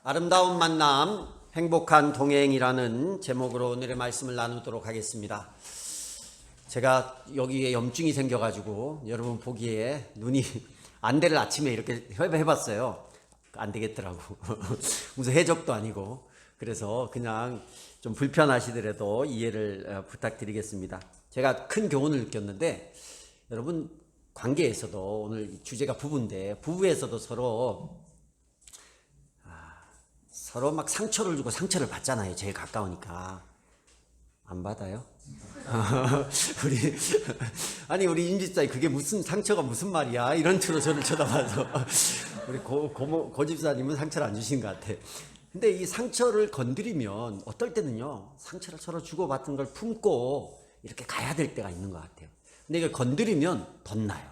아름다운 만남, 행복한 동행이라는 제목으로 오늘의 말씀을 나누도록 하겠습니다. 제가 여기에 염증이 생겨가지고 여러분 보기에 눈이 안대를 아침에 이렇게 해봤어요. 안 되겠더라고. 무슨 해적도 아니고. 그래서 그냥 좀 불편하시더라도 이해를 부탁드리겠습니다. 제가 큰 교훈을 느꼈는데, 여러분 관계에서도, 오늘 주제가 부부인데, 부부에서도 서로 막 상처를 주고 상처를 받잖아요. 제일 가까우니까. 안 받아요? 우리 임집사님, 그게 무슨 상처가 무슨 말이야? 이런 식으로 저를 쳐다봐서 우리 고 집사님은 상처를 안 주신 것 같아. 근데 이 상처를 건드리면 어떨 때는요, 상처를 서로 주고받은 걸 품고 이렇게 가야 될 때가 있는 것 같아요. 근데 이걸 건드리면 덧나요.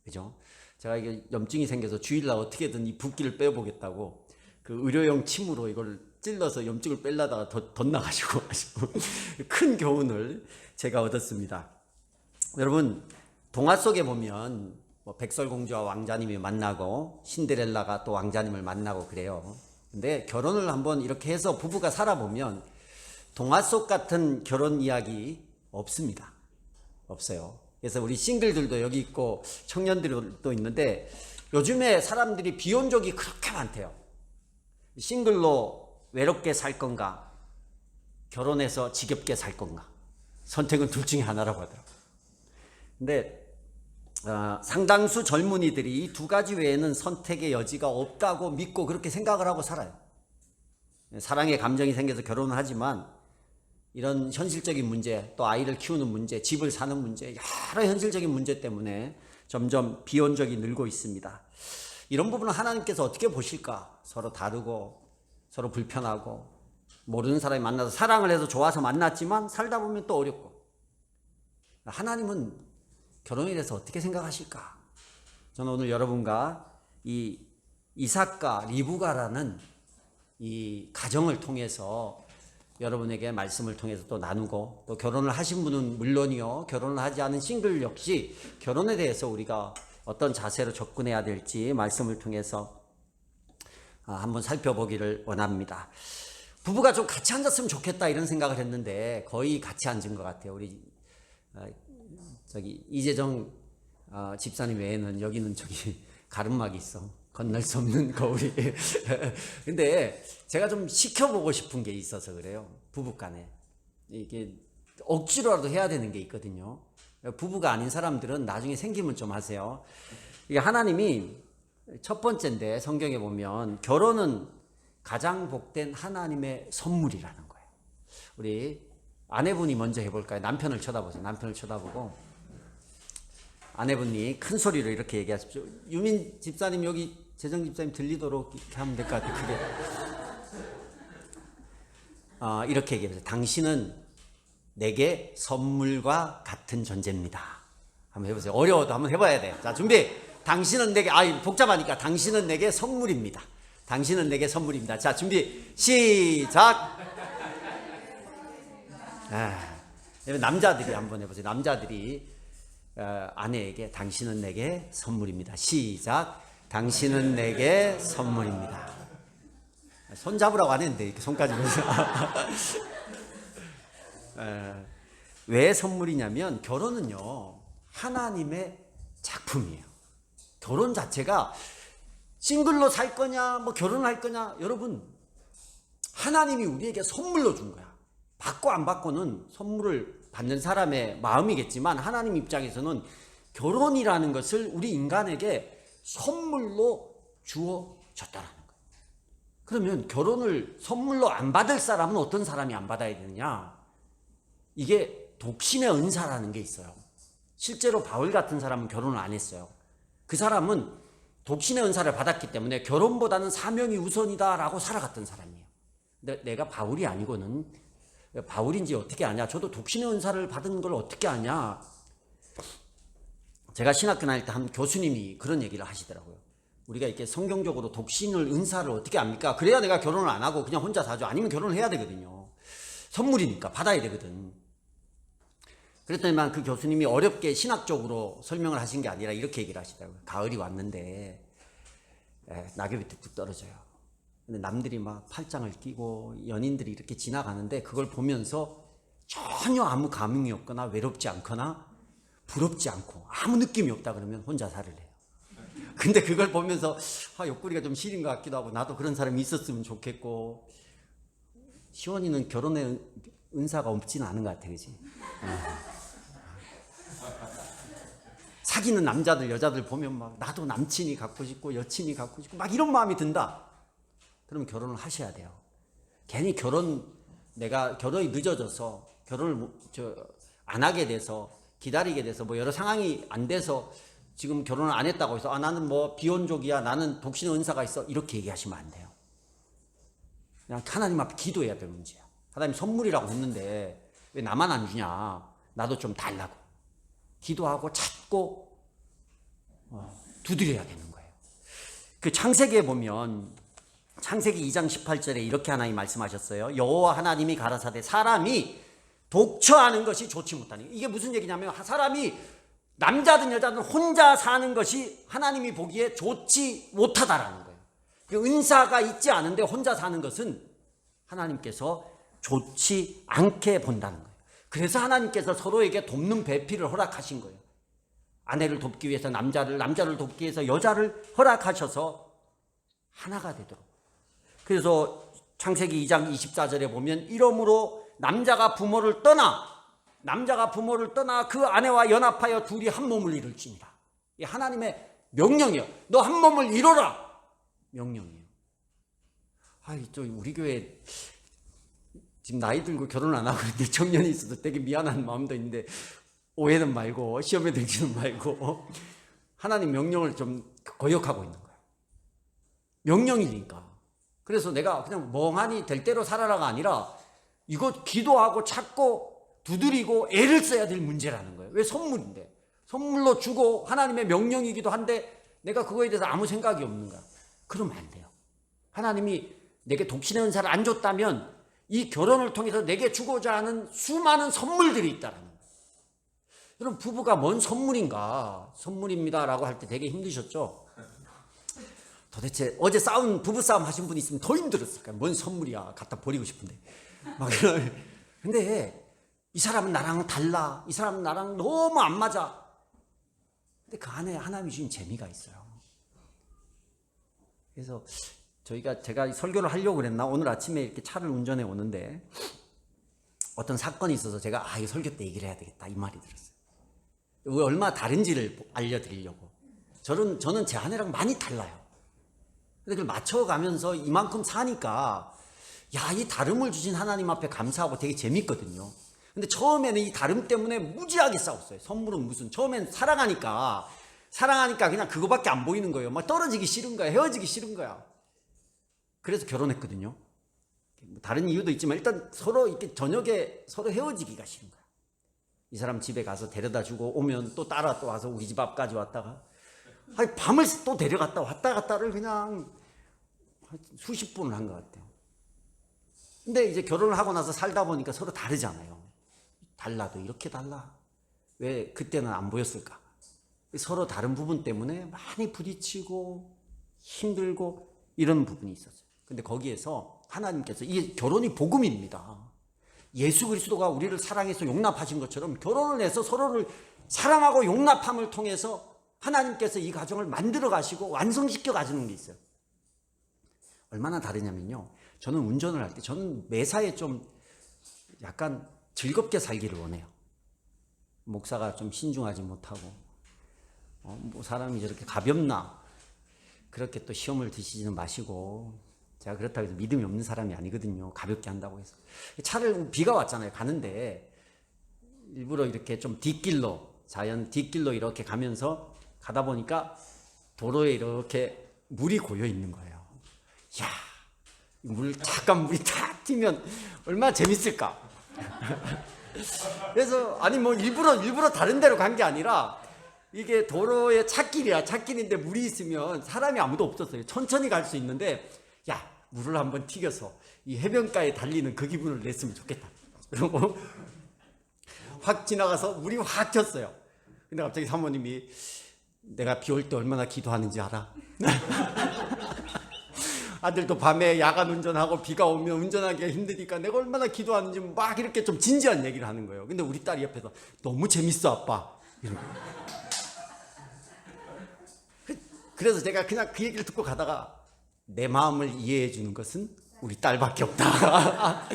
그죠? 제가 이게 염증이 생겨서 주일날 어떻게든 이 붓기를 빼보겠다고 그 의료용 침으로 이걸 찔러서 염증을 빼려다가 덧나가지고 큰 교훈을 제가 얻었습니다. 여러분, 동화 속에 보면 백설공주와 왕자님이 만나고 신데렐라가 또 왕자님을 만나고 그래요. 근데 결혼을 한번 이렇게 해서 부부가 살아보면 동화 속 같은 결혼 이야기 없습니다. 없어요. 그래서 우리 싱글들도 여기 있고 청년들도 있는데, 요즘에 사람들이 비혼족이 그렇게 많대요. 싱글로 외롭게 살 건가, 결혼해서 지겹게 살 건가, 선택은 둘 중에 하나라고 하더라고요. 근데 상당수 젊은이들이 이 두 가지 외에는 선택의 여지가 없다고 믿고 그렇게 생각을 하고 살아요. 사랑의 감정이 생겨서 결혼을 하지만 이런 현실적인 문제, 또 아이를 키우는 문제, 집을 사는 문제, 여러 현실적인 문제 때문에 점점 비혼족이 늘고 있습니다. 이런 부분은 하나님께서 어떻게 보실까? 서로 다르고 서로 불편하고 모르는 사람이 만나서 사랑을 해서 좋아서 만났지만 살다 보면 또 어렵고, 하나님은 결혼에 대해서 어떻게 생각하실까? 저는 오늘 여러분과 이 이삭과 리브가라는 이 가정을 통해서 여러분에게 말씀을 통해서 또 나누고, 또 결혼을 하신 분은 물론이요, 결혼을 하지 않은 싱글 역시 결혼에 대해서 우리가 어떤 자세로 접근해야 될지 말씀을 통해서 한번 살펴보기를 원합니다. 부부가 좀 같이 앉았으면 좋겠다 이런 생각을 했는데 거의 같이 앉은 것 같아요. 우리 이재정 집사님 외에는 여기는 가름막이 있어. 건널 수 없는 거울이. 근데 제가 좀 시켜보고 싶은 게 있어서 그래요. 부부간에 이게 억지로라도 해야 되는 게 있거든요. 부부가 아닌 사람들은 나중에 생기면 좀 하세요. 이게 하나님이 첫 번째인데, 성경에 보면 결혼은 가장 복된 하나님의 선물이라는 거예요. 우리 아내분이 먼저 해볼까요? 남편을 쳐다보세요. 남편을 쳐다보고 아내분이 큰 소리로 이렇게 얘기하십시오. 유민 집사님, 여기 재정 집사님 들리도록 이렇게 하면 될 것 같아요. 크게. 이렇게 얘기해보세요. 당신은 내게 선물과 같은 존재입니다. 한번 해보세요. 어려워도 한번 해봐야 돼. 자, 준비. 당신은 내게, 복잡하니까, 당신은 내게 선물입니다. 당신은 내게 선물입니다. 자, 준비. 시작. 남자들이 한번 해보세요. 남자들이 아내에게 당신은 내게 선물입니다. 시작. 당신은 내게 선물입니다. 손 잡으라고 안 했는데 이렇게 손까지 보세요. 왜 선물이냐면, 결혼은요, 하나님의 작품이에요. 결혼 자체가 싱글로 살 거냐, 결혼을 할 거냐, 여러분, 하나님이 우리에게 선물로 준 거야. 받고 안 받고는 선물을 받는 사람의 마음이겠지만, 하나님 입장에서는 결혼이라는 것을 우리 인간에게 선물로 주어졌다라는 거예요. 그러면 결혼을 선물로 안 받을 사람은 어떤 사람이 안 받아야 되느냐? 이게 독신의 은사라는 게 있어요. 실제로 바울 같은 사람은 결혼을 안 했어요. 그 사람은 독신의 은사를 받았기 때문에 결혼보다는 사명이 우선이다라고 살아갔던 사람이에요. 근데 내가 바울이 아니고는, 바울인지 어떻게 아냐? 저도 독신의 은사를 받은 걸 어떻게 아냐? 제가 신학교 다닐 때 한 교수님이 그런 얘기를 하시더라고요. 우리가 이렇게 성경적으로 독신을, 은사를 어떻게 압니까? 그래야 내가 결혼을 안 하고 그냥 혼자 사죠. 아니면 결혼을 해야 되거든요. 선물이니까 받아야 되거든. 그랬더니만 그 교수님이 어렵게 신학적으로 설명을 하신 게 아니라 이렇게 얘기를 하시더라고요. 가을이 왔는데 낙엽이 뚝뚝 떨어져요. 근데 남들이 막 팔짱을 끼고 연인들이 이렇게 지나가는데 그걸 보면서 전혀 아무 감흥이 없거나 외롭지 않거나 부럽지 않고 아무 느낌이 없다 그러면 혼자 살을 해요. 근데 그걸 보면서 옆구리가 좀 시린 것 같기도 하고 나도 그런 사람이 있었으면 좋겠고. 시원이는 결혼에 은사가 없지는 않은 것 같아, 그지? 사귀는 남자들 여자들 보면 막 나도 남친이 갖고 싶고 여친이 갖고 싶고 막 이런 마음이 든다. 그러면 결혼을 하셔야 돼요. 괜히 내가 결혼이 늦어져서 결혼을 안 하게 돼서 기다리게 돼서 뭐 여러 상황이 안 돼서 지금 결혼을 안 했다고 해서 나는 뭐 비혼족이야, 나는 독신 은사가 있어, 이렇게 얘기하시면 안 돼요. 그냥 하나님 앞에 기도해야 될 문제야. 하나님 선물이라고 했는데 왜 나만 안 주냐, 나도 좀 달라고 기도하고 찾고 두드려야 되는 거예요. 그 창세기에 보면 창세기 2장 18절에 이렇게 하나님 말씀하셨어요. 여호와 하나님이 가라사대 사람이 독처하는 것이 좋지 못하니. 이게 무슨 얘기냐면 사람이 남자든 여자든 혼자 사는 것이 하나님이 보기에 좋지 못하다라는 거예요. 그 은사가 있지 않은데 혼자 사는 것은 하나님께서 좋지 않게 본다는 거예요. 그래서 하나님께서 서로에게 돕는 배필을 허락하신 거예요. 아내를 돕기 위해서 남자를 돕기 위해서 여자를 허락하셔서 하나가 되도록. 그래서 창세기 2장 24절에 보면 이러므로 남자가 부모를 떠나 그 아내와 연합하여 둘이 한 몸을 이룰지니라. 이 하나님의 명령이에요. 너 한 몸을 이뤄라. 명령이에요. 우리 교회 지금 나이 들고 결혼 안 하고 있는데 청년이 있어도 되게 미안한 마음도 있는데 오해는 말고 시험에 들지는 말고 하나님 명령을 좀 거역하고 있는 거예요. 명령이니까. 그래서 내가 그냥 멍하니 될 대로 살아라가 아니라 이거 기도하고 찾고 두드리고 애를 써야 될 문제라는 거예요. 왜? 선물인데. 선물로 주고 하나님의 명령이기도 한데 내가 그거에 대해서 아무 생각이 없는 거야. 그러면 안 돼요. 하나님이 내게 독신의 은사를 안 줬다면 이 결혼을 통해서 내게 주고자 하는 수많은 선물들이 있다는 거예요. 여러분, 부부가 뭔 선물인가? 선물입니다 라고 할 때 되게 힘드셨죠? 도대체 어제 부부싸움 하신 분이 있으면 더 힘들었을 거야. 뭔 선물이야, 갖다 버리고 싶은데. 근데 이 사람은 나랑 달라, 이 사람은 나랑 너무 안 맞아. 근데 그 안에 하나님이 주신 재미가 있어요. 그래서 제가 설교를 하려고 그랬나? 오늘 아침에 이렇게 차를 운전해 오는데 어떤 사건이 있어서 제가 이 설교 때 얘기를 해야 되겠다 이 말이 들었어요. 왜 얼마나 다른지를 알려드리려고. 저는 제 아내랑 많이 달라요. 근데 그걸 맞춰가면서 이만큼 사니까 이 다름을 주신 하나님 앞에 감사하고 되게 재밌거든요. 근데 처음에는 이 다름 때문에 무지하게 싸웠어요. 선물은 무슨. 처음엔 사랑하니까 그냥 그거밖에 안 보이는 거예요. 막 떨어지기 싫은 거야. 헤어지기 싫은 거야. 그래서 결혼했거든요. 다른 이유도 있지만 일단 서로 이렇게 저녁에 서로 헤어지기가 싫은 거야. 이 사람 집에 가서 데려다 주고 오면 또 따라 또 와서 우리 집 앞까지 왔다가 밤을 또 데려갔다 왔다 갔다를 그냥 수십 분을 한 것 같아요. 근데 이제 결혼을 하고 나서 살다 보니까 서로 다르잖아요. 달라도 이렇게 달라. 왜 그때는 안 보였을까? 서로 다른 부분 때문에 많이 부딪히고 힘들고 이런 부분이 있었어요. 근데 거기에서 하나님께서 이 결혼이 복음입니다. 예수 그리스도가 우리를 사랑해서 용납하신 것처럼 결혼을 해서 서로를 사랑하고 용납함을 통해서 하나님께서 이 가정을 만들어 가시고 완성시켜 가시는 게 있어요. 얼마나 다르냐면요. 저는 운전을 할 때 저는 매사에 좀 약간 즐겁게 살기를 원해요. 목사가 좀 신중하지 못하고 뭐 사람이 저렇게 가볍나 그렇게 또 시험을 드시지는 마시고. 제가 그렇다고 해서 믿음이 없는 사람이 아니거든요. 가볍게 한다고 해서. 차를 비가 왔잖아요. 가는데 일부러 이렇게 좀 자연 뒷길로 이렇게 가면서 가다 보니까 도로에 이렇게 물이 고여 있는 거예요. 잠깐 물이 탁 튀면 얼마나 재밌을까. 그래서 일부러 다른 데로 간 게 아니라 이게 도로의 찻길이야. 찻길인데 물이 있으면 사람이 아무도 없었어요. 천천히 갈 수 있는데 물을 한번 튀겨서 이 해변가에 달리는 그 기분을 냈으면 좋겠다. 그리고 확 지나가서 물이 확 튀었어요. 근데 갑자기 사모님이 내가 비 올 때 얼마나 기도하는지 알아? 아들도 밤에 야간 운전하고 비가 오면 운전하기가 힘드니까 내가 얼마나 기도하는지 막 이렇게 좀 진지한 얘기를 하는 거예요. 근데 우리 딸이 옆에서 너무 재밌어 아빠 이런 거예요. 그래서 제가 그냥 그 얘기를 듣고 가다가 내 마음을 이해해 주는 것은 우리 딸밖에 없다.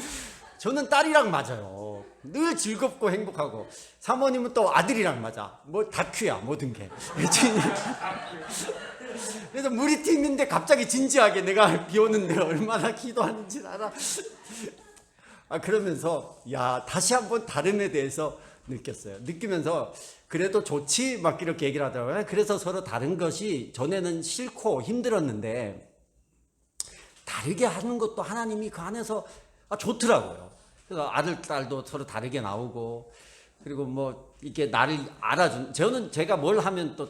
저는 딸이랑 맞아요. 늘 즐겁고 행복하고. 사모님은 또 아들이랑 맞아. 뭐 다큐야 모든 게. 그래서 우리 팀인데 갑자기 진지하게 내가 비 오는데 얼마나 기도하는지 알아. 그러면서 야 다시 한번 다름에 대해서 느꼈어요. 느끼면서 그래도 좋지 막 이렇게 얘기를 하더라고요. 그래서 서로 다른 것이 전에는 싫고 힘들었는데 다르게 하는 것도 하나님이 그 안에서 좋더라고요. 그래서 아들 딸도 서로 다르게 나오고 그리고 뭐 이렇게 나를 알아준 제가 뭘 하면 또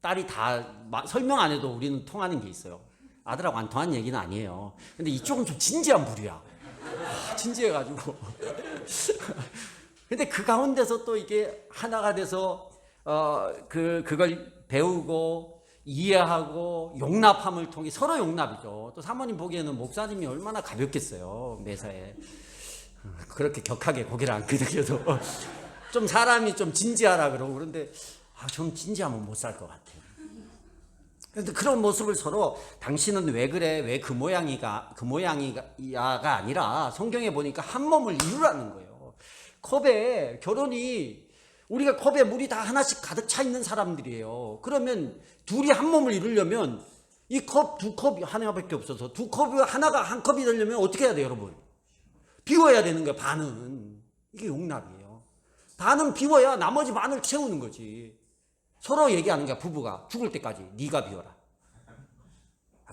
딸이 다 설명 안 해도 우리는 통하는 게 있어요. 아들하고 안 통하는 얘기는 아니에요. 근데 이쪽은 좀 진지한 부류야. 진지해가지고 근데 그 가운데서 또 이게 하나가 돼서 그걸 배우고 이해하고 용납함을 통해 서로 용납이죠. 또 사모님 보기에는 목사님이 얼마나 가볍겠어요. 매사에 그렇게 격하게 고개를 안 끄덕여도 좀 사람이 좀 진지하라 그러고 그런데 좀 진지하면 못 살 것 같아요. 그런데 그런 모습을 서로 당신은 왜 그래 왜 그 모양이가 아니라 성경에 보니까 한 몸을 이루라는 거예요. 컵에 결혼이 우리가 컵에 물이 다 하나씩 가득 차 있는 사람들이에요. 그러면 둘이 한 몸을 이루려면 이 컵 두 컵이 하나밖에 없어서 두 컵이 하나가 한 컵이 되려면 어떻게 해야 돼요, 여러분? 비워야 되는 거예요. 반은. 이게 용납이에요. 반은 비워야 나머지 반을 채우는 거지. 서로 얘기하는 거야. 부부가 죽을 때까지 네가 비워라.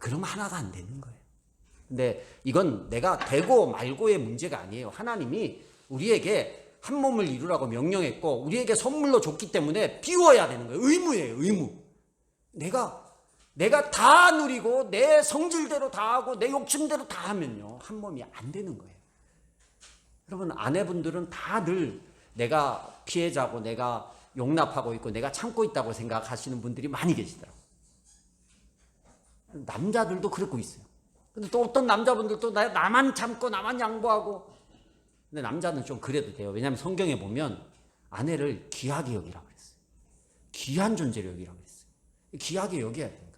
그러면 하나가 안 되는 거예요. 근데 이건 내가 되고 말고의 문제가 아니에요. 하나님이 우리에게 한 몸을 이루라고 명령했고 우리에게 선물로 줬기 때문에 비워야 되는 거예요. 의무예요. 의무. 내가 다 누리고 내 성질대로 다 하고 내 욕심대로 다 하면요. 한 몸이 안 되는 거예요. 여러분 아내분들은 다 늘 내가 피해자고 내가 용납하고 있고 내가 참고 있다고 생각하시는 분들이 많이 계시더라고요. 남자들도 그러고 있어요. 근데 또 어떤 남자분들도 나만 참고 나만 양보하고 근데 남자는 좀 그래도 돼요. 왜냐하면 성경에 보면 아내를 귀하게 여기라고 그랬어요. 귀한 존재로 여기라고 그랬어요. 귀하게 여겨야 되는 거예요.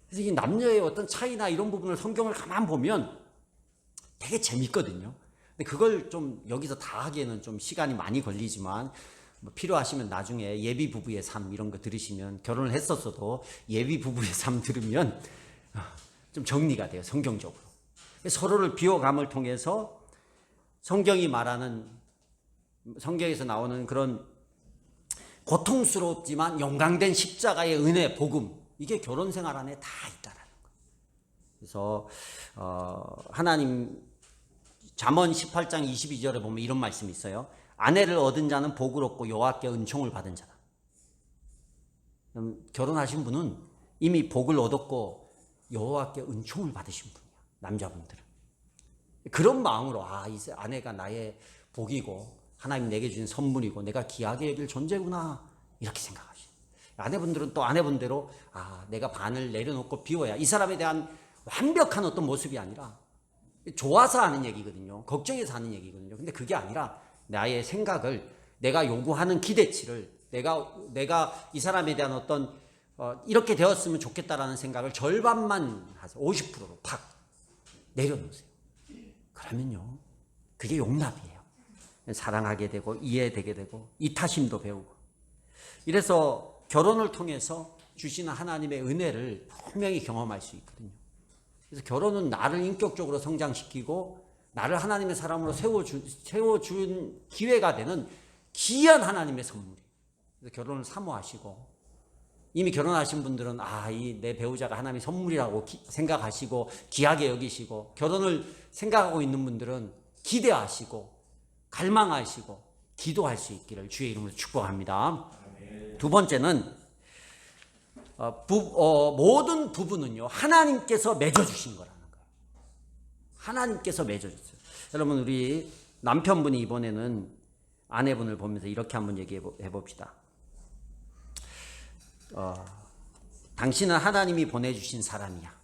그래서 이 남녀의 어떤 차이나 이런 부분을 성경을 가만 보면 되게 재밌거든요. 근데 그걸 좀 여기서 다 하기에는 좀 시간이 많이 걸리지만 뭐 필요하시면 나중에 예비 부부의 삶 이런 거 들으시면 결혼을 했었어도 예비 부부의 삶 들으면 좀 정리가 돼요. 성경적으로. 서로를 비워감을 통해서 성경이 말하는 성경에서 나오는 그런 고통스럽지만 영광된 십자가의 은혜, 복음 이게 결혼 생활 안에 다 있다라는 거예요. 그래서 하나님 잠언 18장 22절에 보면 이런 말씀이 있어요. 아내를 얻은 자는 복을 얻고 여호와께 은총을 받은 자다. 결혼하신 분은 이미 복을 얻었고 여호와께 은총을 받으신 분이야. 남자분들은. 그런 마음으로 이 아내가 나의 복이고 하나님 내게 주신 선물이고 내가 귀하게 여길 존재구나 이렇게 생각하시죠. 아내분들은 또 아내분대로 내가 반을 내려놓고 비워야 이 사람에 대한 완벽한 어떤 모습이 아니라 좋아서 하는 얘기거든요. 걱정해서 하는 얘기거든요. 근데 그게 아니라 나의 생각을 내가 요구하는 기대치를 내가 이 사람에 대한 어떤 이렇게 되었으면 좋겠다라는 생각을 절반만 하세요. 50%로 팍 내려놓으세요. 그러면요. 그게 용납이에요. 사랑하게 되고 이해되게 되고 이타심도 배우고. 이래서 결혼을 통해서 주시는 하나님의 은혜를 분명히 경험할 수 있거든요. 그래서 결혼은 나를 인격적으로 성장시키고 나를 하나님의 사람으로 세워준 기회가 되는 귀한 하나님의 선물이에요. 그래서 결혼을 사모하시고 이미 결혼하신 분들은 이 내 배우자가 하나님의 선물이라고 생각하시고 귀하게 여기시고 결혼을 생각하고 있는 분들은 기대하시고 갈망하시고 기도할 수 있기를 주의 이름으로 축복합니다. 두 번째는 모든 부부는요 하나님께서 맺어주신 거라는 거예요. 하나님께서 맺어주세요. 여러분 우리 남편분이 이번에는 아내분을 보면서 이렇게 한번 얘기해 봅시다. 당신은 하나님이 보내주신 사람이야.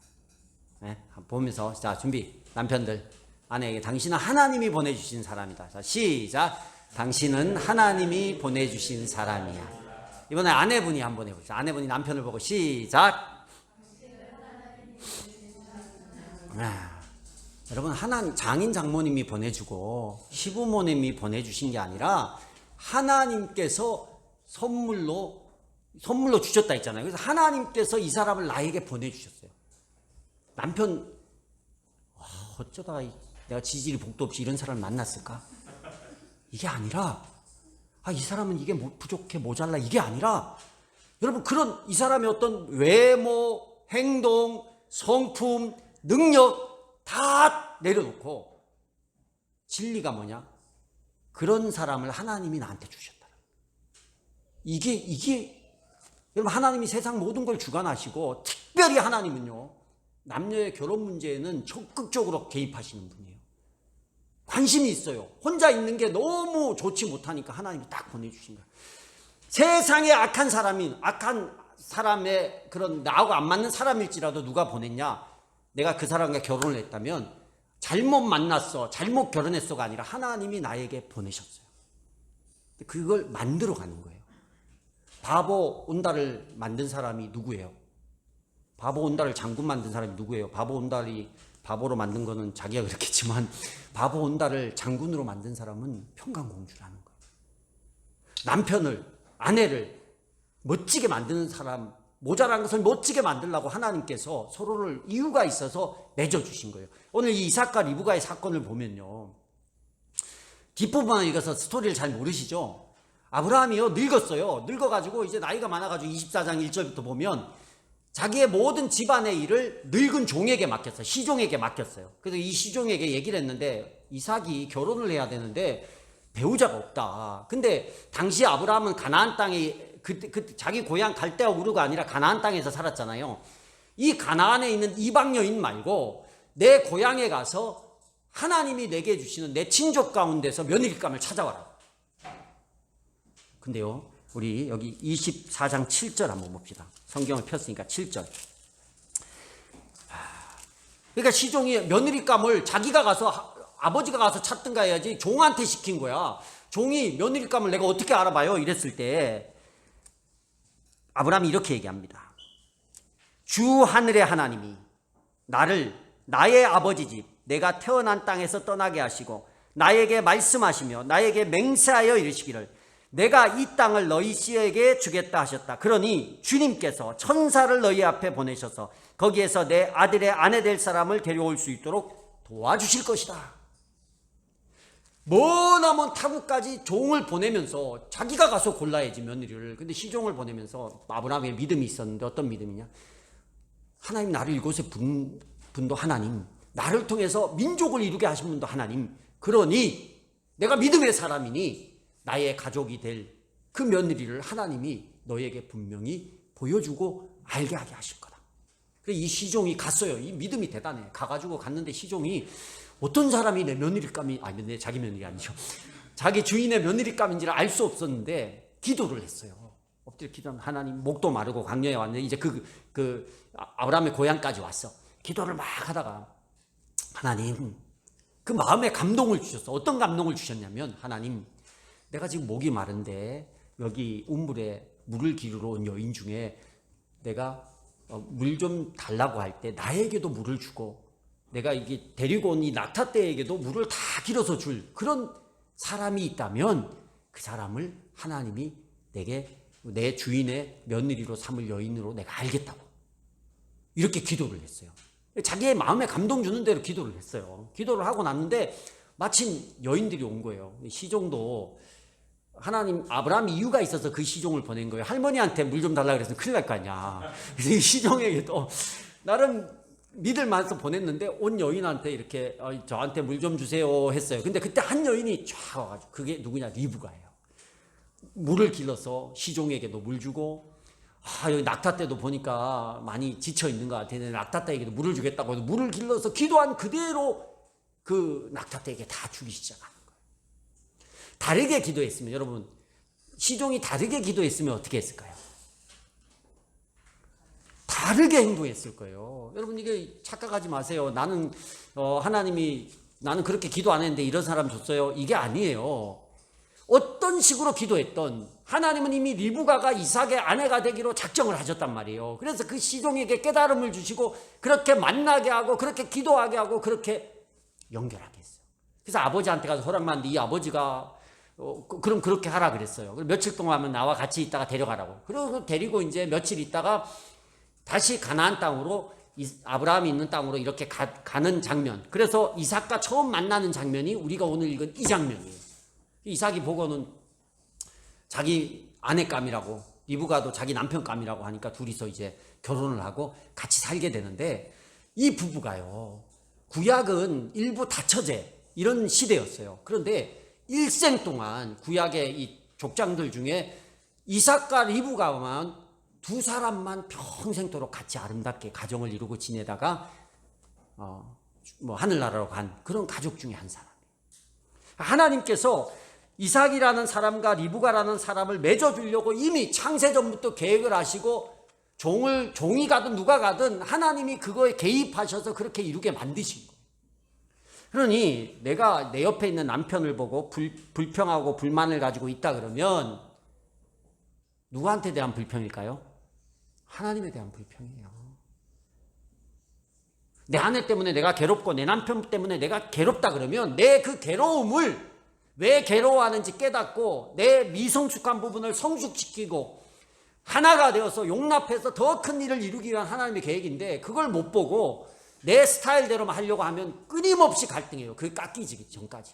네, 보면서 자 준비. 남편들 아내에게 당신은 하나님이 보내주신 사람이다. 자 시작. 당신은 하나님이 보내주신 사람이야. 이번에 아내분이 한번 해보세요. 아내분이 남편을 보고 시작. 여러분 하나님 장인 장모님이 보내주고 시부모님이 보내주신 게 아니라 하나님께서 선물로 주셨다 했잖아요. 그래서 하나님께서 이 사람을 나에게 보내주셨어요. 남편 어쩌다가 내가 지질이 복도 없이 이런 사람을 만났을까? 이게 아니라 이 사람은 이게 부족해 모자라 이게 아니라 여러분 그런 이 사람의 어떤 외모, 행동, 성품, 능력 다 내려놓고 진리가 뭐냐? 그런 사람을 하나님이 나한테 주셨다. 이게 여러분 하나님이 세상 모든 걸 주관하시고 특별히 하나님은요 남녀의 결혼 문제에는 적극적으로 개입하시는 분이에요. 관심이 있어요. 혼자 있는 게 너무 좋지 못하니까 하나님이 딱 보내주신 거예요. 세상에 악한 사람의 그런 나하고 안 맞는 사람일지라도 누가 보냈냐? 내가 그 사람과 결혼을 했다면 잘못 만났어, 잘못 결혼했어가 아니라 하나님이 나에게 보내셨어요. 그걸 만들어 가는 거예요. 바보 온달을 만든 사람이 누구예요? 바보 온달을 장군 만든 사람이 누구예요? 바보 온달이 바보로 만든 거는 자기가 그렇겠지만 바보 온달을 장군으로 만든 사람은 평강공주라는 거예요. 남편을, 아내를 멋지게 만드는 사람, 모자란 것을 멋지게 만들려고 하나님께서 서로를 이유가 있어서 맺어주신 거예요. 오늘 이 이삭과 리브가의 사건을 보면요. 뒷부분만 읽어서 스토리를 잘 모르시죠? 아브라함이요 늙었어요. 늙어가지고 이제 나이가 많아가지고 24장 1절부터 보면 자기의 모든 집안의 일을 늙은 종에게 맡겼어요. 시종에게 맡겼어요. 그래서 이 시종에게 얘기를 했는데 이삭이 결혼을 해야 되는데 배우자가 없다. 근데 당시 아브라함은 가나안 땅에 자기 고향 갈대아 우르가 아니라 가나안 땅에서 살았잖아요. 이 가나안에 있는 이방 여인 말고 내 고향에 가서 하나님이 내게 주시는 내 친족 가운데서 며느리감을 찾아와라. 근데요, 우리 여기 24장 7절 한번 봅시다. 성경을 폈으니까 7절. 그러니까 시종이 며느리감을 자기가 가서 아버지가 가서 찾든가 해야지 종한테 시킨 거야. 종이 며느리감을 내가 어떻게 알아봐요? 이랬을 때 아브라함이 이렇게 얘기합니다. 주 하늘의 하나님이 나를 나의 아버지 집 내가 태어난 땅에서 떠나게 하시고 나에게 말씀하시며 나에게 맹세하여 이르시기를 내가 이 땅을 너희 씨에게 주겠다 하셨다. 그러니 주님께서 천사를 너희 앞에 보내셔서 거기에서 내 아들의 아내 될 사람을 데려올 수 있도록 도와주실 것이다. 머나먼 타국까지 종을 보내면서 자기가 가서 골라야지 며느리를. 근데 시종을 보내면서 아브라함의 믿음이 있었는데 어떤 믿음이냐? 하나님 나를 이곳에 분도 하나님, 나를 통해서 민족을 이루게 하신 분도 하나님. 그러니 내가 믿음의 사람이니 나의 가족이 될 그 며느리를 하나님이 너에게 분명히 보여주고 알게 하게 하실 거다. 이 시종이 갔어요. 이 믿음이 대단해. 가가지고 갔는데 시종이 어떤 사람이 내 며느리감이 내 자기 며느리 아니죠. 자기 주인의 며느리감인지를 알 수 없었는데 기도를 했어요. 엎드려 기도하면 하나님 목도 마르고 광야에 왔는데 이제 아브라함의 고향까지 왔어. 기도를 막 하다가 하나님 그 마음에 감동을 주셨어. 어떤 감동을 주셨냐면 하나님 내가 지금 목이 마른데 여기 우물에 물을 기르러 온 여인 중에 내가 물 좀 달라고 할 때 나에게도 물을 주고 내가 이게 데리고 온 이 낙타떼에게도 물을 다 길어서 줄 그런 사람이 있다면 그 사람을 하나님이 내게 내 주인의 며느리로 삼을 여인으로 내가 알겠다고 이렇게 기도를 했어요. 자기의 마음에 감동 주는 대로 기도를 했어요. 기도를 하고 났는데 마침 여인들이 온 거예요. 시종도 하나님 아브라함이 이유가 있어서 그 시종을 보낸 거예요. 할머니한테 물 좀 달라고 그랬으면 큰일 날 거 아니야. 그래서 이 시종에게도 나름 믿을 만해서 보냈는데 온 여인한테 이렇게 저한테 물 좀 주세요 했어요. 근데 그때 한 여인이 쫙 와가지고 그게 누구냐? 리브가예요. 물을 길러서 시종에게도 물 주고 여기 낙타떼도 보니까 많이 지쳐 있는 것 같아요. 낙타떼에게도 물을 주겠다고 해서 물을 길러서 기도한 그대로 그 낙타떼에게 다 주기 시작하는 거예요. 다르게 기도했으면 여러분 시종이 다르게 기도했으면 어떻게 했을까요? 다 다르게 행동했을 거예요. 여러분 이게 착각하지 마세요. 나는 하나님이 나는 그렇게 기도 안 했는데 이런 사람 줬어요. 이게 아니에요. 어떤 식으로 기도했던 하나님은 이미 리브가가 이삭의 아내가 되기로 작정을 하셨단 말이에요. 그래서 그 시종에게 깨달음을 주시고 그렇게 만나게 하고 그렇게 기도하게 하고 그렇게 연결하게 했어요. 그래서 아버지한테 가서 허락받는데 이 아버지가 그럼 그렇게 하라 그랬어요. 며칠 동안 하면 나와 같이 있다가 데려가라고. 그리고 데리고 이제 며칠 있다가 다시 가나안 땅으로 아브라함이 있는 땅으로 이렇게 가는 장면. 그래서 이삭과 처음 만나는 장면이 우리가 오늘 읽은 이 장면이에요. 이삭이 보고는 자기 아내감이라고 리브가도 자기 남편감이라고 하니까 둘이서 이제 결혼을 하고 같이 살게 되는데 이 부부가요. 구약은 일부 다처제 이런 시대였어요. 그런데 일생 동안 구약의 이 족장들 중에 이삭과 리브가만 두 사람만 평생토록 같이 아름답게 가정을 이루고 지내다가 하늘나라로 간 그런 가족 중에 한 사람이에요. 하나님께서 이삭이라는 사람과 리브가라는 사람을 맺어주려고 이미 창세전부터 계획을 하시고 종이 가든 누가 가든 하나님이 그거에 개입하셔서 그렇게 이루게 만드신 거예요. 그러니 내가 내 옆에 있는 남편을 보고 불평하고 불만을 가지고 있다 그러면 누구한테 대한 불평일까요? 하나님에 대한 불평이에요. 내 아내 때문에 내가 괴롭고 내 남편 때문에 내가 괴롭다 그러면 내 그 괴로움을 왜 괴로워하는지 깨닫고 내 미성숙한 부분을 성숙시키고 하나가 되어서 용납해서 더 큰 일을 이루기 위한 하나님의 계획인데 그걸 못 보고 내 스타일대로만 하려고 하면 끊임없이 갈등해요. 그게 깎이기 전까지.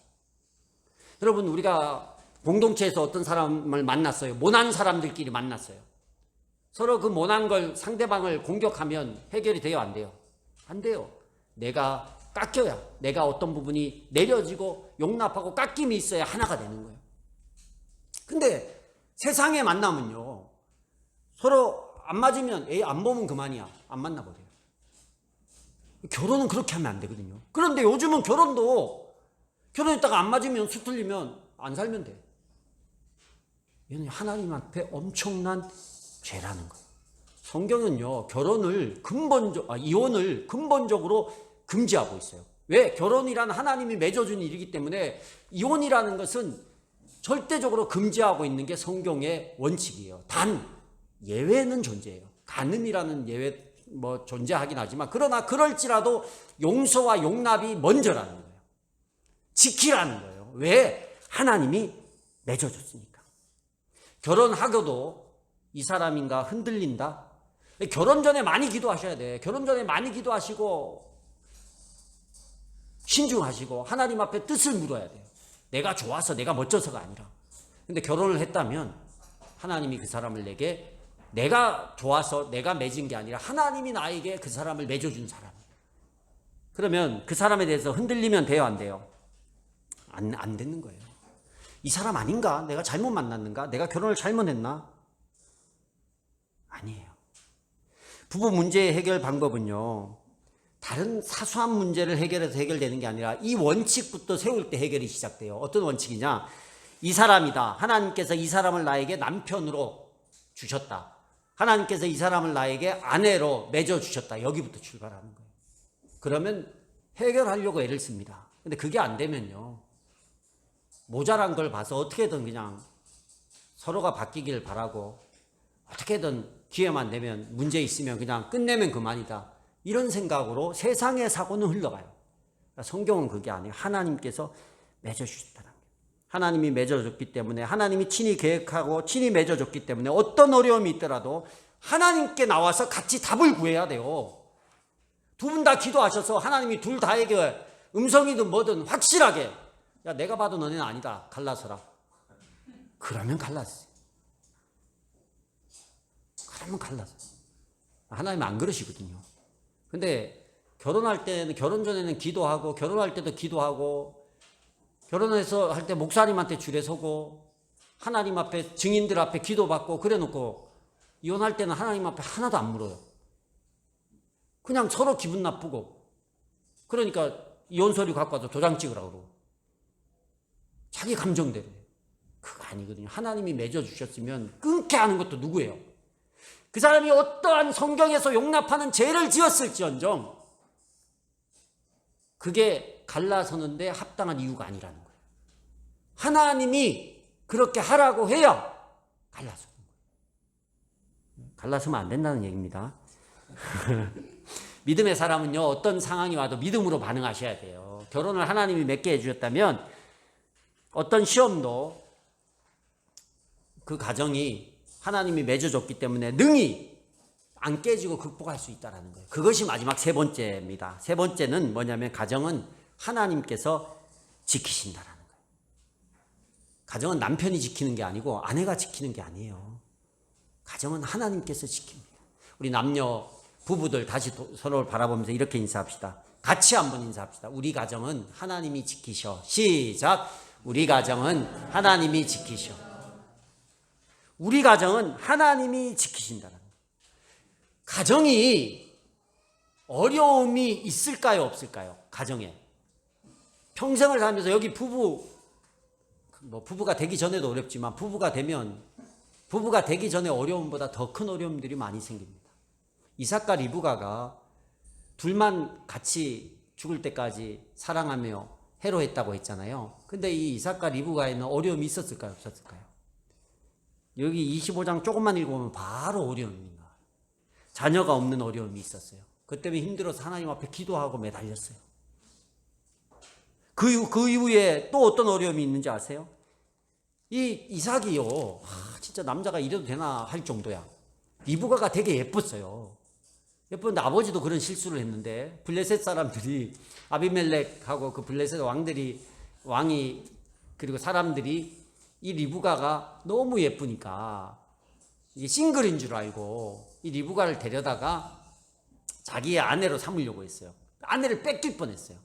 여러분 우리가 공동체에서 어떤 사람을 만났어요. 모난 사람들끼리 만났어요. 서로 그 모난 걸 상대방을 공격하면 해결이 돼요? 안 돼요? 안 돼요. 내가 깎여야 내가 어떤 부분이 내려지고 용납하고 깎임이 있어야 하나가 되는 거예요. 근데 세상에 만나면요. 서로 안 맞으면 안 보면 그만이야. 안 만나버려요. 결혼은 그렇게 하면 안 되거든요. 그런데 요즘은 결혼했다가 안 맞으면 수틀리면 안 살면 돼. 얘는 하나님 앞에 엄청난 죄라는 거예요. 성경은요, 이혼을 근본적으로 금지하고 있어요. 왜? 결혼이란 하나님이 맺어준 일이기 때문에 이혼이라는 것은 절대적으로 금지하고 있는 게 성경의 원칙이에요. 단, 예외는 존재해요. 간음이라는 예외 존재하긴 하지만 그러나 그럴지라도 용서와 용납이 먼저라는 거예요. 지키라는 거예요. 왜? 하나님이 맺어줬으니까. 결혼하고도 이 사람인가 흔들린다? 결혼 전에 많이 기도하셔야 돼. 결혼 전에 많이 기도하시고 신중하시고 하나님 앞에 뜻을 물어야 돼요. 내가 좋아서 내가 멋져서가 아니라. 근데 결혼을 했다면 하나님이 그 사람을 내게 내가 좋아서 내가 맺은 게 아니라 하나님이 나에게 그 사람을 맺어준 사람. 그러면 그 사람에 대해서 흔들리면 돼요? 안 돼요? 안 되는 거예요. 이 사람 아닌가? 내가 잘못 만났는가? 내가 결혼을 잘못했나? 아니에요. 부부 문제의 해결 방법은요. 다른 사소한 문제를 해결해서 해결되는 게 아니라 이 원칙부터 세울 때 해결이 시작돼요. 어떤 원칙이냐? 이 사람이다. 하나님께서 이 사람을 나에게 남편으로 주셨다. 하나님께서 이 사람을 나에게 아내로 맺어주셨다. 여기부터 출발하는 거예요. 그러면 해결하려고 애를 씁니다. 근데 그게 안 되면요. 모자란 걸 봐서 어떻게든 그냥 서로가 바뀌길 바라고 어떻게든 기회만 되면 문제 있으면 그냥 끝내면 그만이다. 이런 생각으로 세상의 사고는 흘러가요. 그러니까 성경은 그게 아니에요. 하나님께서 맺어주셨다는 거예요. 하나님이 맺어줬기 때문에 하나님이 친히 계획하고 친히 맺어줬기 때문에 어떤 어려움이 있더라도 하나님께 나와서 같이 답을 구해야 돼요. 두 분 다 기도하셔서 하나님이 둘 다에게 음성이든 뭐든 확실하게 야 내가 봐도 너네는 아니다. 갈라서라. 그러면 갈랐어요. 그러면 갈랐어요. 하나님은 안 그러시거든요. 근데 결혼할 때는 결혼 전에는 기도하고 결혼할 때도 기도하고 결혼해서 할 때 목사님한테 줄에 서고 하나님 앞에 증인들 앞에 기도받고 그래놓고 이혼할 때는 하나님 앞에 하나도 안 물어요. 그냥 서로 기분 나쁘고 그러니까 이혼 서류 갖고 와서 도장 찍으라고 그러고 자기 감정대로. 그거 아니거든요. 하나님이 맺어주셨으면 끊게 하는 것도 누구예요? 그 사람이 어떠한 성경에서 용납하는 죄를 지었을지언정 그게 갈라서는데 합당한 이유가 아니라는 거예요. 하나님이 그렇게 하라고 해야 갈라서는 거예요. 갈라서면 안 된다는 얘기입니다. 믿음의 사람은요, 어떤 상황이 와도 믿음으로 반응하셔야 돼요. 결혼을 하나님이 맺게 해주셨다면 어떤 시험도 그 가정이 하나님이 맺어줬기 때문에 능히 안 깨지고 극복할 수 있다는 거예요. 그것이 마지막 세 번째입니다. 세 번째는 뭐냐면 가정은 하나님께서 지키신다라는 거예요. 가정은 남편이 지키는 게 아니고 아내가 지키는 게 아니에요. 가정은 하나님께서 지킵니다. 우리 남녀 부부들 다시 서로를 바라보면서 이렇게 인사합시다. 같이 한번 인사합시다. 우리 가정은 하나님이 지키셔. 시작. 우리 가정은 하나님이 지키셔. 우리 가정은 하나님이 지키신다는 거예요. 가정이 어려움이 있을까요, 없을까요? 가정에. 평생을 살면서 여기 부부가 되기 전에도 어렵지만 부부가 되기 전에 어려움보다 더 큰 어려움들이 많이 생깁니다. 이삭과 리브가가 둘만 같이 죽을 때까지 사랑하며 해로했다고 했잖아요. 근데 이 이삭과 리브가에는 어려움이 있었을까요, 없었을까요? 여기 25장 조금만 읽어보면 바로 어려움입니다. 자녀가 없는 어려움이 있었어요. 그 때문에 힘들어서 하나님 앞에 기도하고 매달렸어요. 그 이후에 또 어떤 어려움이 있는지 아세요? 이 이삭이요, 진짜 남자가 이래도 되나 할 정도야. 리브가가 되게 예뻤어요. 예뻤는데 아버지도 그런 실수를 했는데 블레셋 사람들이 아비멜렉하고 그 블레셋 왕이 그리고 사람들이 이 리브가가 너무 예쁘니까 이게 싱글인 줄 알고 이 리브가를 데려다가 자기의 아내로 삼으려고 했어요. 아내를 뺏길 뻔했어요.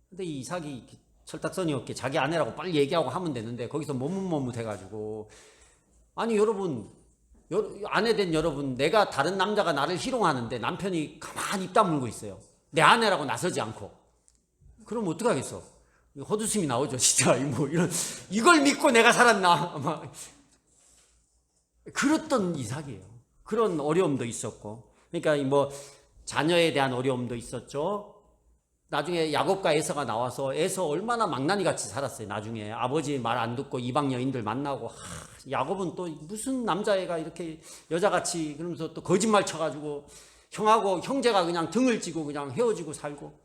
근데 이 이삭이 철딱서니 없게 자기 아내라고 빨리 얘기하고 하면 되는데 거기서 머뭇머뭇해가지고, 아니 여러분, 아내 된 여러분, 내가 다른 남자가 나를 희롱하는데 남편이 가만히 입 다물고 있어요. 내 아내라고 나서지 않고. 그럼 어떡하겠어? 헛웃음이 나오죠, 진짜. 이걸 믿고 내가 살았나? 막. 그랬던 이삭이에요. 그런 어려움도 있었고. 그러니까 자녀에 대한 어려움도 있었죠. 나중에 야곱과 에서가 나와서 에서 얼마나 망나니 같이 살았어요. 나중에 아버지 말 안 듣고 이방 여인들 만나고, 야곱은 또 무슨 남자애가 이렇게 여자같이, 그러면서 또 거짓말 쳐가지고 형하고 형제가 그냥 등을 찌고 그냥 헤어지고 살고,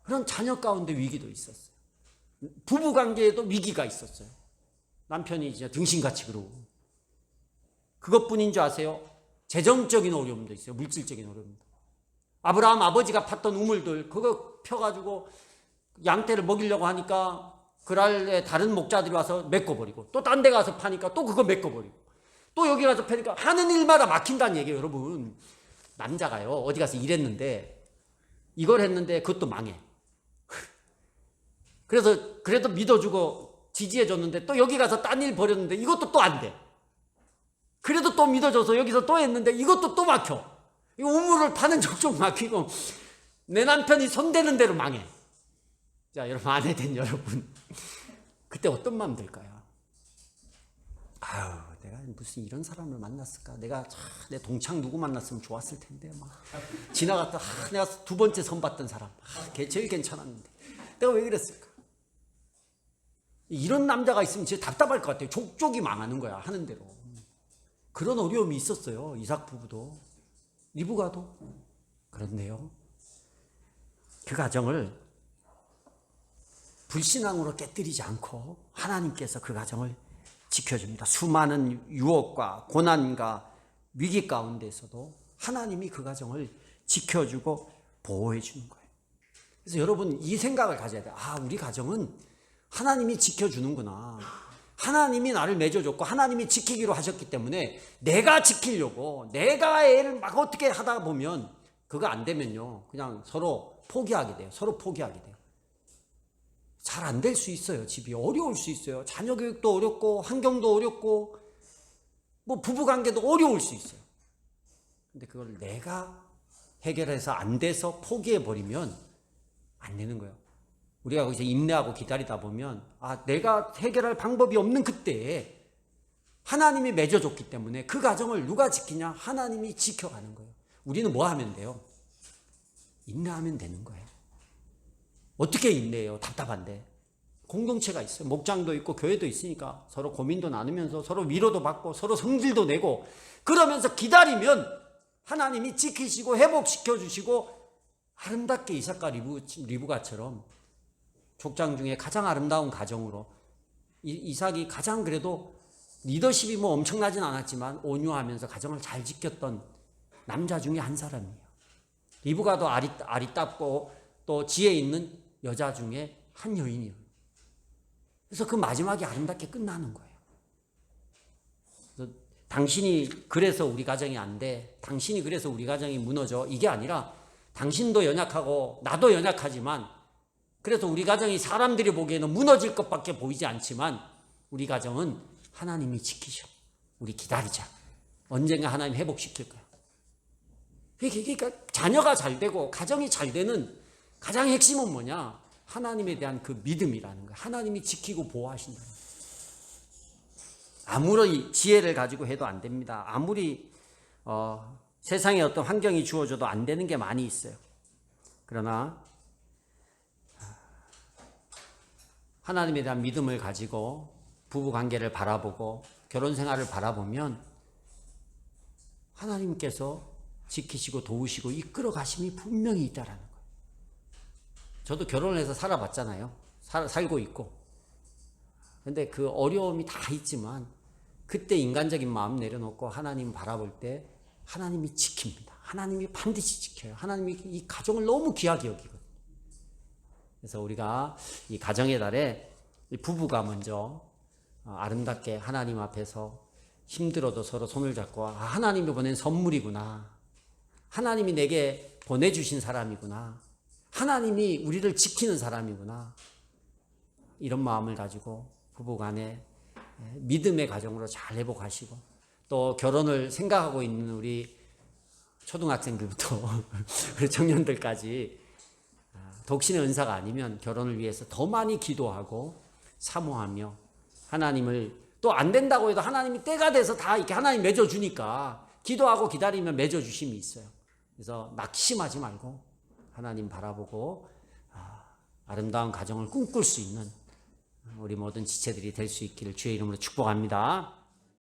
그런 자녀 가운데 위기도 있었어요. 부부 관계에도 위기가 있었어요. 남편이 이제 등신같이 그러고. 그것뿐인 줄 아세요? 재정적인 어려움도 있어요. 물질적인 어려움도. 아브라함 아버지가 팠던 우물들 그거 펴가지고 양떼를 먹이려고 하니까 그랄에 다른 목자들이 와서 메꿔버리고, 또 딴 데 가서 파니까 또 그거 메꿔버리고, 또 여기 가서 파니까 하는 일마다 막힌다는 얘기예요. 여러분, 남자가요 어디 가서 일했는데 이걸 했는데 그것도 망해. 그래서 그래도 믿어주고 지지해줬는데 또 여기 가서 딴 일 벌였는데 이것도 또 안 돼. 그래도 또 믿어줘서 여기서 또 했는데 이것도 또 막혀. 이 우물을 파는 족족 막히고 내 남편이 손대는 대로 망해. 자, 여러분, 아내 된 여러분, 그때 어떤 마음 들까요? 아유, 내가 무슨 이런 사람을 만났을까? 내 동창 누구 만났으면 좋았을 텐데, 막 지나갔다, 내가 두 번째 선 봤던 사람, 걔 제일 괜찮았는데 내가 왜 그랬을까? 이런 남자가 있으면 진짜 답답할 것 같아요. 족족이 망하는 거야, 하는 대로. 그런 어려움이 있었어요. 이삭 부부도, 리브가도. 그런데요, 그 가정을 불신앙으로 깨뜨리지 않고 하나님께서 그 가정을 지켜줍니다. 수많은 유혹과 고난과 위기 가운데서도 하나님이 그 가정을 지켜주고 보호해 주는 거예요. 그래서 여러분, 이 생각을 가져야 돼요. 우리 가정은 하나님이 지켜주는구나. 하나님이 나를 맺어줬고 하나님이 지키기로 하셨기 때문에 내가 지키려고 내가 애를 막 어떻게 하다 보면 그거 안 되면요, 그냥 서로 포기하게 돼요. 서로 포기하게 돼요. 잘 안 될 수 있어요. 집이 어려울 수 있어요. 자녀 교육도 어렵고 환경도 어렵고 부부관계도 어려울 수 있어요. 근데 그걸 내가 해결해서 안 돼서 포기해버리면 안 되는 거예요. 우리가 거기서 인내하고 기다리다 보면 내가 해결할 방법이 없는 그때에 하나님이 맺어줬기 때문에 그 가정을 누가 지키냐? 하나님이 지켜가는 거예요. 우리는 뭐 하면 돼요? 인내하면 되는 거예요. 어떻게 인내해요? 답답한데. 공동체가 있어요. 목장도 있고 교회도 있으니까 서로 고민도 나누면서 서로 위로도 받고 서로 성질도 내고 그러면서 기다리면 하나님이 지키시고 회복시켜 주시고 아름답게 이삭과 리브가처럼 족장 중에 가장 아름다운 가정으로 이삭이 가장 그래도 리더십이 뭐 엄청나진 않았지만 온유하면서 가정을 잘 지켰던 남자 중에 한 사람이에요. 리브가도 아리답고 또 지혜 있는 여자 중에 한 여인이에요. 그래서 그 마지막이 아름답게 끝나는 거예요. 그래서 당신이 그래서 우리 가정이 안 돼. 당신이 그래서 우리 가정이 무너져. 이게 아니라 당신도 연약하고 나도 연약하지만 그래서 우리 가정이 사람들이 보기에는 무너질 것밖에 보이지 않지만 우리 가정은 하나님이 지키셔. 우리 기다리자. 언젠가 하나님 회복시킬 거야. 그러니까 자녀가 잘 되고 가정이 잘 되는 가장 핵심은 뭐냐? 하나님에 대한 그 믿음이라는 거야. 하나님이 지키고 보호하신다는 거야. 아무리 지혜를 가지고 해도 안 됩니다. 아무리 세상에 어떤 환경이 주어져도 안 되는 게 많이 있어요. 그러나 하나님에 대한 믿음을 가지고 부부관계를 바라보고 결혼생활을 바라보면 하나님께서 지키시고 도우시고 이끌어 가심이 분명히 있다라는 거예요. 저도 결혼을 해서 살아봤잖아요. 살고 있고. 근데 그 어려움이 다 있지만 그때 인간적인 마음 내려놓고 하나님 바라볼 때 하나님이 지킵니다. 하나님이 반드시 지켜요. 하나님이 이 가정을 너무 귀하게 여기거든요. 그래서 우리가 이 가정의 달에 이 부부가 먼저 아름답게 하나님 앞에서 힘들어도 서로 손을 잡고 하나님이 보낸 선물이구나. 하나님이 내게 보내주신 사람이구나. 하나님이 우리를 지키는 사람이구나. 이런 마음을 가지고 부부간에 믿음의 가정으로 잘 회복하시고 또 결혼을 생각하고 있는 우리 초등학생들부터 우리 청년들까지 독신의 은사가 아니면 결혼을 위해서 더 많이 기도하고 사모하며 하나님을 또 안 된다고 해도 하나님이 때가 돼서 다 이렇게 하나님 맺어주니까 기도하고 기다리면 맺어주심이 있어요. 그래서 낙심하지 말고 하나님 바라보고 아름다운 가정을 꿈꿀 수 있는 우리 모든 지체들이 될 수 있기를 주의 이름으로 축복합니다.